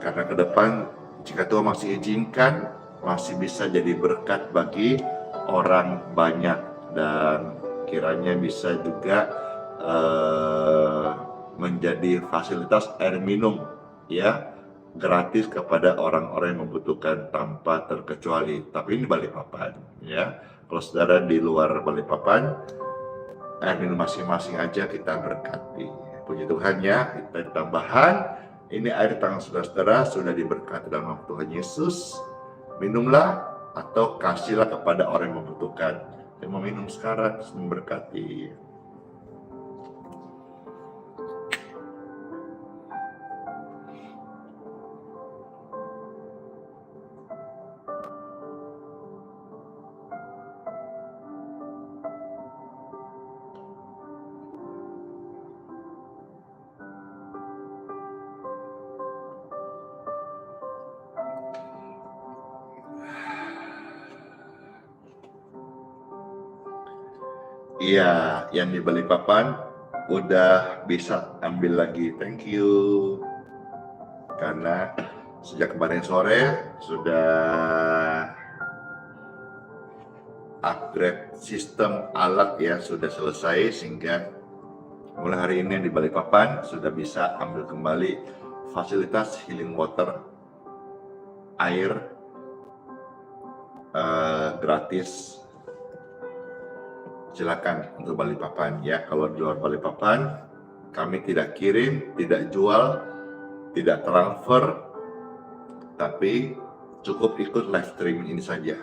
Karena ke depan jika Tuhan masih izinkan, masih bisa jadi berkat bagi orang banyak, dan kiranya bisa juga menjadi fasilitas air minum ya gratis kepada orang-orang yang membutuhkan tanpa terkecuali. Tapi ini Balikpapan ya. Kalau saudara di luar Balikpapan, air minum masing-masing aja kita berkati. Puji Tuhan ya, kita tambahan. Ini air tangan saudara-saudara sudah diberkati dalam nama Tuhan Yesus. Minumlah atau kasihlah kepada orang yang membutuhkan. Saya mau minum sekarang, memberkati. Iya, yang di Balikpapan udah bisa ambil lagi. Thank you. Karena sejak kemarin sore sudah upgrade sistem alat ya, sudah selesai, sehingga mulai hari ini di Balikpapan sudah bisa ambil kembali fasilitas healing water, air gratis. Silakan untuk Balikpapan ya. Kalau di luar Balikpapan kami tidak kirim, tidak jual, tidak transfer, tapi cukup ikut live streaming ini saja.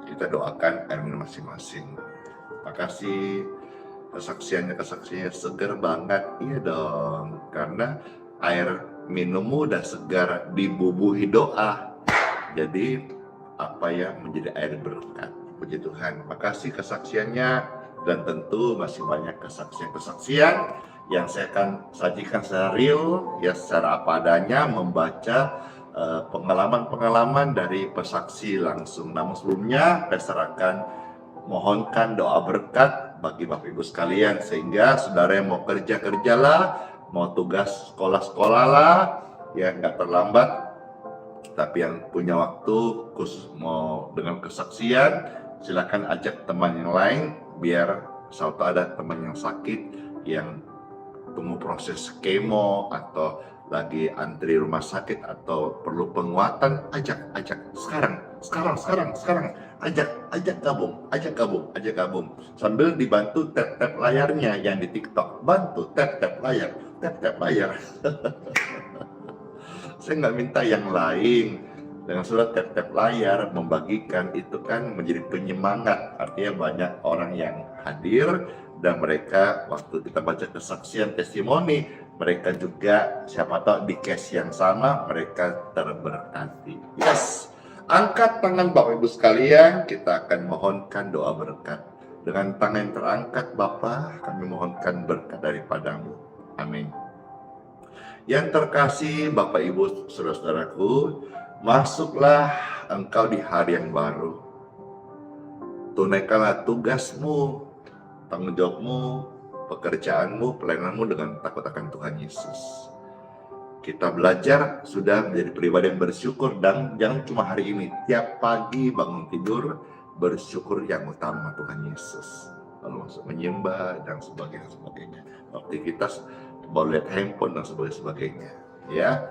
Kita doakan air minum masing-masing. Makasih, kesaksiannya segar banget. Iya dong, karena air minummu udah segar, dibubuhi doa. Jadi apa ya, menjadi air berkat. Puji Tuhan. Makasih kesaksiannya, dan tentu masih banyak kesaksian-kesaksian yang saya akan sajikan secara real, ya secara apa adanya, membaca pengalaman-pengalaman dari pesaksi langsung. Namun sebelumnya, Pastor akan mohonkan doa berkat bagi Bapak Ibu sekalian, sehingga saudara yang mau kerjalah, mau tugas sekolah lah, ya nggak terlambat. Tapi yang punya waktu khusus mau dengan kesaksian, silakan ajak teman yang lain, biar suatu ada teman yang sakit, yang tunggu proses kemo atau lagi antri rumah sakit atau perlu penguatan, ajak sekarang, ajak gabung sambil dibantu tap layarnya yang di TikTok, bantu tap layar. Saya nggak minta yang lain. Dengan surat tap layar membagikan itu kan menjadi penyemangat. Artinya banyak orang yang hadir, dan mereka waktu kita baca kesaksian testimoni, mereka juga siapa tahu di case yang sama mereka terberkati. Yes, angkat tangan Bapak Ibu sekalian, kita akan mohonkan doa berkat. Dengan tangan yang terangkat Bapa, kami mohonkan berkat daripadamu. Amin. Yang terkasih Bapak Ibu saudara-saudaraku, masuklah engkau di hari yang baru. Tunaikanlah tugasmu, tanggung jawabmu, pekerjaanmu, pelayananmu dengan takut akan Tuhan Yesus. Kita belajar sudah menjadi pribadi yang bersyukur, dan jangan cuma hari ini, tiap pagi bangun tidur bersyukur yang utama Tuhan Yesus. Lalu masuk menyembah dan sebagainya. Aktivitas baru lihat handphone dan sebagainya. Ya,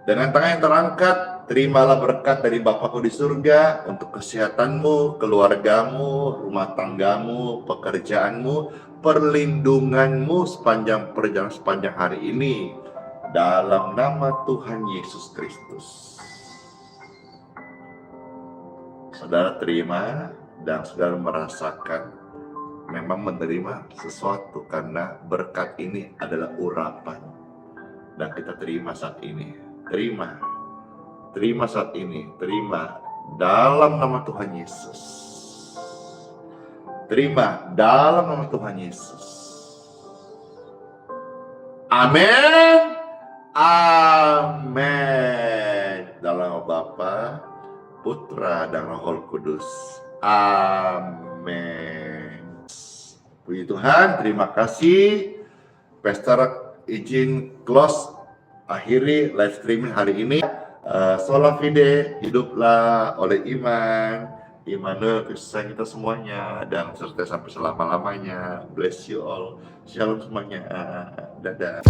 dengan tangan yang terangkat, terimalah berkat dari Bapakku di surga untuk kesehatanmu, keluargamu, rumah tanggamu, pekerjaanmu, perlindunganmu sepanjang perjalanan sepanjang hari ini, dalam nama Tuhan Yesus Kristus. Saudara terima, dan saudara merasakan memang menerima sesuatu, karena berkat ini adalah urapan, dan kita terima saat ini. Terima saat ini, terima dalam nama Tuhan Yesus. Terima dalam nama Tuhan Yesus. Amin. Amin. Dalam nama Bapa, Putra, dan Roh Kudus. Amin. Puji Tuhan, terima kasih. Pastor izin close, akhiri live streaming hari ini. Sola Fide, hiduplah oleh iman. Immanuel, Kristus kita semuanya, dan serta sampai selama-lamanya. Bless you all. Shalom semuanya. Dadah.